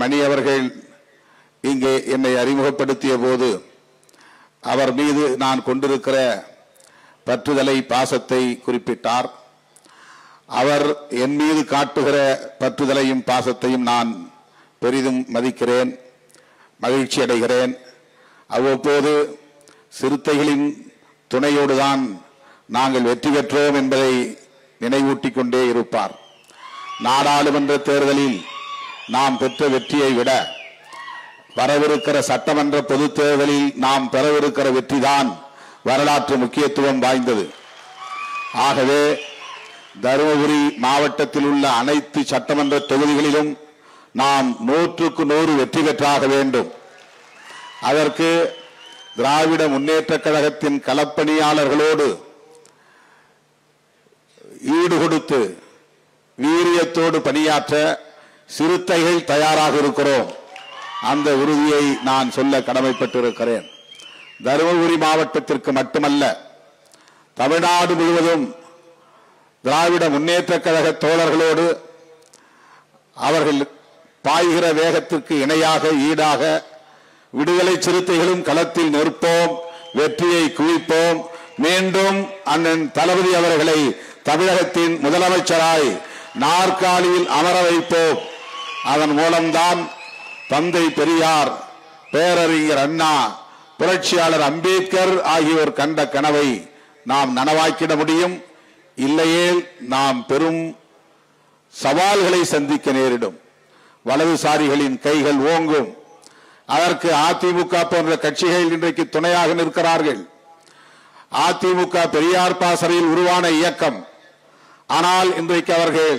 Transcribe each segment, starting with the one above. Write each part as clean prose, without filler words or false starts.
மணி அவர்கள் இங்கே என்னை அறிமுகப்படுத்திய போது அவர் மீது நான் கொண்டிருக்கிற பற்றுதலை பாசத்தை குறிப்பிட்டார். அவர் என் மீது காட்டுகிற பற்றுதலையும் பாசத்தையும் நான் பெரிதும் மதிக்கிறேன், மகிழ்ச்சி அடைகிறேன். அவ்வப்போது சிறுத்தைகளின் துணையோடுதான் நாங்கள் வெற்றி பெற்றோம் என்பதை நினைவூட்டிக் கொண்டே இருப்பார். நாடாளுமன்ற தேர்தலில் நாம் பெற்ற வெற்றியை விட வரவிருக்கிற சட்டமன்ற பொதுத் தேர்தலில் நாம் பெறவிருக்கிற வெற்றிதான் வரலாற்று முக்கியத்துவம் வாய்ந்தது. ஆகவே தருமபுரி மாவட்டத்தில் உள்ள அனைத்து சட்டமன்ற தொகுதிகளிலும் நாம் 100க்கு 100 வெற்றி பெற்றாக வேண்டும். அதற்கு திராவிட முன்னேற்ற கழகத்தின் களப்பணியாளர்களோடு ஈடுகொடுத்து வீரியத்தோடு பணியாற்ற சிறுத்தைகள் தயாராக இருக்கிறோம். அந்த உறுதியை நான் சொல்ல கடமைப்பட்டிருக்கிறேன். தருமபுரி மாவட்டத்திற்கு மட்டுமல்ல, தமிழ்நாடு முழுவதும் திராவிட முன்னேற்ற கழக தோழர்களோடு அவர்கள் பாய்கிற வேகத்திற்கு இணையாக ஈடாக விடுதலை சிறுத்தைகளும் களத்தில் நிற்போம், வெற்றியை குவிப்போம். மீண்டும் அண்ணன் தளபதி அவர்களை தமிழகத்தின் முதலமைச்சராய் நாற்காலியில் அமர வைப்போம். அதன் மூலம்தான் தந்தை பெரியார், பேரறிஞர் அண்ணா, புரட்சியாளர் அம்பேத்கர் ஆகியோர் கண்ட கனவை நாம் நனவாக்கிட முடியும். இல்லையே நாம் பெரும் சவால்களை சந்திக்க நேரிடும். வலதுசாரிகளின் கைகள் ஓங்கும். அதற்கு அதிமுக போன்ற கட்சிகள் இன்றைக்கு துணையாக நிற்கிறார்கள். அதிமுக பெரியார் பாசறையில் உருவான இயக்கம். ஆனால் இன்றைக்கு அவர்கள்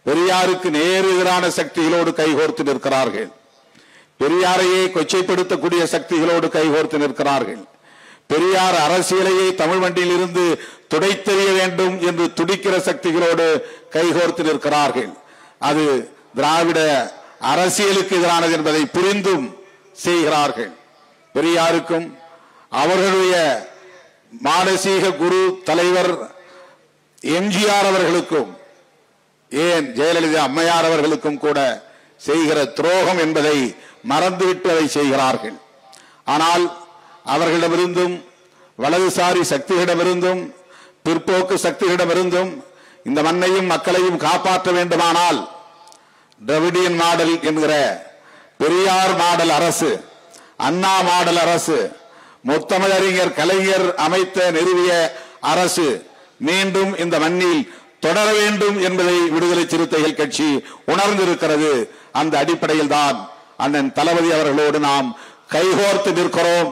பெரியாருக்கு நேர் எதிரான சக்திகளோடு கைகோர்த்து நிற்கிறார்கள். பெரியாரையே கொச்சைப்படுத்தக்கூடிய சக்திகளோடு கைகோர்த்து நிற்கிறார்கள். பெரியார் அரசியலையே தமிழ் மண்டியில் இருந்து துடைத்தெறிய வேண்டும் என்று துடிக்கிற சக்திகளோடு கைகோர்த்து நிற்கிறார்கள். அது திராவிட அரசியலுக்கு எதிரானது என்பதை புரிந்தும் செய்கிறார்கள். பெரியாருக்கும் அவர்களுடைய மானசீக குரு தலைவர் எம்ஜிஆர் அவர்களுக்கும், ஏன் ஜெயலலிதா அம்மையார் அவர்களுக்கும் கூட செய்கிற துரோகம் என்பதை மறந்துவிட்டு அதை செய்கிறார்கள். ஆனால் அவர்களிடமிருந்தும் வலதுசாரி சக்திகளிடமிருந்தும் பிற்போக்கு சக்திகளிடமிருந்தும் இந்த மண்ணையும் மக்களையும் காப்பாற்ற வேண்டுமானால் திராவிடியன் மாடல் என்கிற பெரியார் மாடல் அரசு, அண்ணா மாடல் அரசு, முத்தமிழறிஞர் கலைஞர் அமைத்த நிறுவிய அரசு மீண்டும் இந்த மண்ணில் தொடர வேண்டும் என்பதை விடுதலை சிறுத்தைகள் கட்சி உணர்ந்திருக்கிறது. அந்த அடிப்படையில் தான் அண்ணன் தளபதி அவர்களோடு நாம் கைகோர்த்து நிற்கிறோம்.